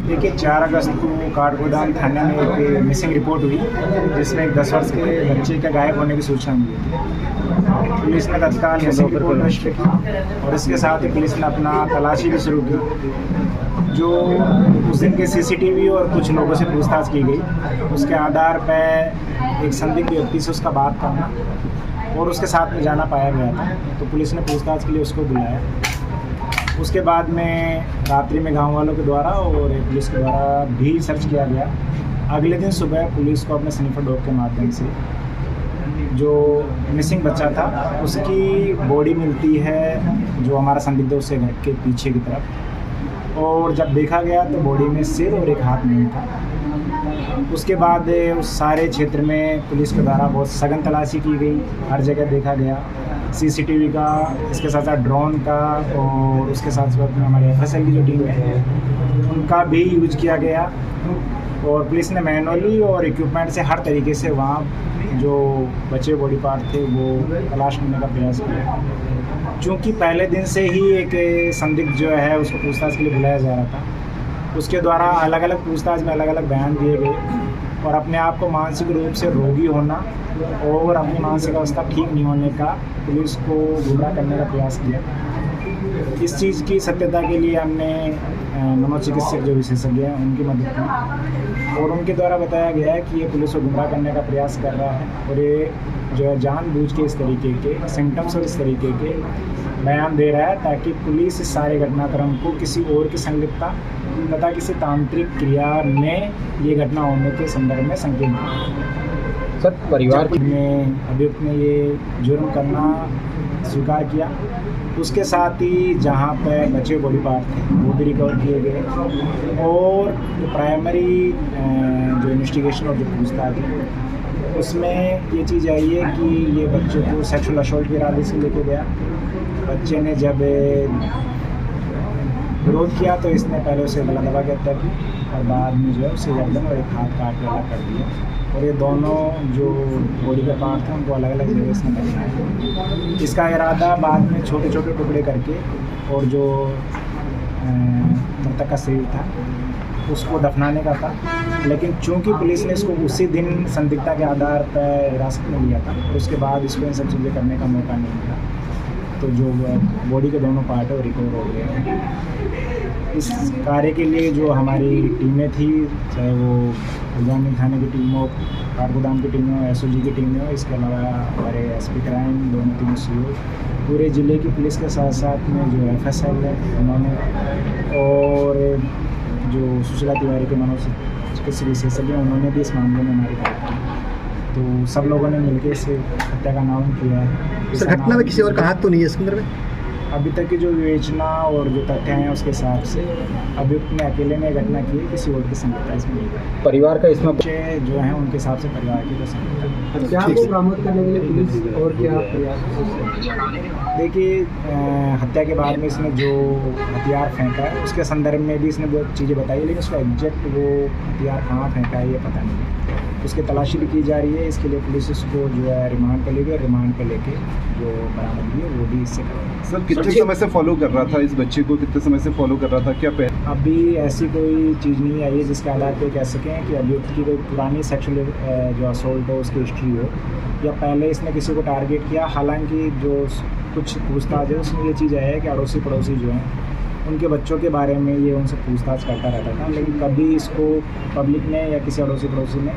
देखिए 4 अगस्त को काठगोदाम थाने में एक मिसिंग रिपोर्ट हुई जिसमें एक 10 वर्ष के बच्चे का गायब होने की सूचना मिली थी। पुलिस ने तत्काल मिसिंग रिपोर्ट रजिस्टर की और इसके साथ ही पुलिस ने अपना तलाशी भी शुरू की। जो उस दिन के सीसीटीवी और कुछ लोगों से पूछताछ की गई, उसके आधार पर एक संदिग्ध व्यक्ति से उसका बात करना और उसके साथ में जाना पाया गया था, तो पुलिस ने पूछताछ के लिए उसको बुलाया। उसके बाद में रात्रि में गांव वालों के द्वारा और पुलिस के द्वारा भी सर्च किया गया। अगले दिन सुबह पुलिस को अपने स्निफर डॉग के माध्यम से जो मिसिंग बच्चा था उसकी बॉडी मिलती है, जो हमारा संदिग्ध है उससे घर के पीछे की तरफ, और जब देखा गया तो बॉडी में सिर और एक हाथ नहीं था। उसके बाद उस सारे क्षेत्र में पुलिस के द्वारा बहुत सघन तलाशी की गई, हर जगह देखा गया, सीसीटीवी का, इसके साथ साथ ड्रोन का और उसके साथ साथ में हमारे एफएसएल की जो टीम है उनका भी यूज किया गया। और पुलिस ने मैनुअली और इक्विपमेंट से हर तरीके से वहाँ जो बचे बॉडी पार्ट थे वो तलाश करने का प्रयास किया। चूँकि पहले दिन से ही एक संदिग्ध जो है उसको पूछताछ के लिए बुलाया जा रहा था, उसके द्वारा अलग अलग पूछताछ में अलग अलग बयान दिए गए और अपने आप को मानसिक रूप से रोगी होना और अपनी मानसिक अवस्था ठीक नहीं होने का पुलिस को गुमराह करने का प्रयास किया। इस चीज़ की सत्यता के लिए हमने मनोचिकित्सक जो विशेषज्ञ हैं उनकी मदद की और उनके द्वारा बताया गया है कि ये पुलिस को गुमराह करने का प्रयास कर रहा है और ये जो है जानबूझ के इस तरीके के सिम्टम्स और इस तरीके के बयान दे रहा है ताकि पुलिस इस सारे घटनाक्रम को किसी और की संलिप्तता तथा किसी तांत्रिक क्रिया में ये घटना होने के संदर्भ में संकेत दें। सर, परिवार में अभियुक्त ने ये जुर्म करना स्वीकार किया। उसके साथ ही जहाँ पर बचे बॉडी पार्ट थे वो भी रिकवर किए गए और जो प्राइमरी जो इन्वेस्टिगेशन और जो पूछताछ है उसमें ये चीज़ आई है कि ये बच्चे को सेक्सुअल असॉल्ट के इरादे से लेके गया। बच्चे ने जब विरोध किया तो इसने पहले उसे गला दबा के हत्या की और बाद में जो है उसे गर्दन और एक हाथ काट के अलग कर दिया और ये दोनों जो बॉडी के पार्ट थे उनको अलग अलग जगह इसने बनाया। इसका इरादा बाद में छोटे छोटे टुकड़े करके और जो मृतक का शरीर था उसको दफनाने का था, लेकिन चूंकि पुलिस ने इसको उसी दिन संदिग्धता के आधार पर हिरासत में लिया था और उसके बाद इसको इन सब चीज़ें करने का मौका नहीं मिला, तो जो बॉडी के दोनों पार्ट है वो रिकवर हो गए। इस कार्य के लिए जो हमारी टीमें थी, चाहे वो गुलजानी थाने की टीम हो, काठगोदाम की टीम हो, एसओजी की टीम हो, इसके अलावा हमारे एसपी क्राइम, दोनों तीनों सीओ, पूरे ज़िले की पुलिस के साथ साथ में जो एफएसएल है उन्होंने और जो सुशीला तिवारी के मनोचिकित्सक विशेषज्ञ हैं उन्होंने भी इस मामले में हमारी बात की, तो सब लोगों ने मिलकर इस हत्या का नाम किया है। सर, घटना में किसी और का हाथ तो नहीं है इसके अंदर में? अभी तक की जो विवेचना और जो तथ्य हैं उसके हिसाब से अभियुक्त ने अकेले ने घटना की है, किसी और की संलिप्तता इसमें नहीं है। परिवार का इसमें बच्चे जो हैं उनके हिसाब से परिवार की तो संलिप्तता। क्या को बरामद करने के लिए पुलिस और क्या प्रयास? देखिए हत्या के बाद में इसने जो हथियार फेंका है उसके संदर्भ में भी इसने बहुत चीज़ें बताई है, लेकिन उसका एग्जैक्ट वो हथियार कहाँ फेंका है ये पता नहीं। उसकी तलाशी भी की जा रही है, इसके लिए पुलिस इसको जो है रिमांड पर लेके जो बरामदगी है वो भी इससे करेगी। सर, कितने समय से फॉलो कर रहा था इस बच्चे को, कितने समय से फॉलो कर रहा था? क्या अभी ऐसी कोई चीज़ नहीं आई है जिसके आधार पे कह सकें कि अभियुक्त की कोई पुरानी सेक्सुअल जो असॉल्ट हो उसकी हिस्ट्री हो या पहले इसने किसी को टारगेट किया। हालांकि जो कुछ पूछताछ है उसमें ये चीज़ आई है कि अड़ोसी पड़ोसी जो हैं उनके बच्चों के बारे में ये उनसे पूछताछ करता रहता था, लेकिन कभी इसको पब्लिक ने या किसी अड़ोसी पड़ोसी ने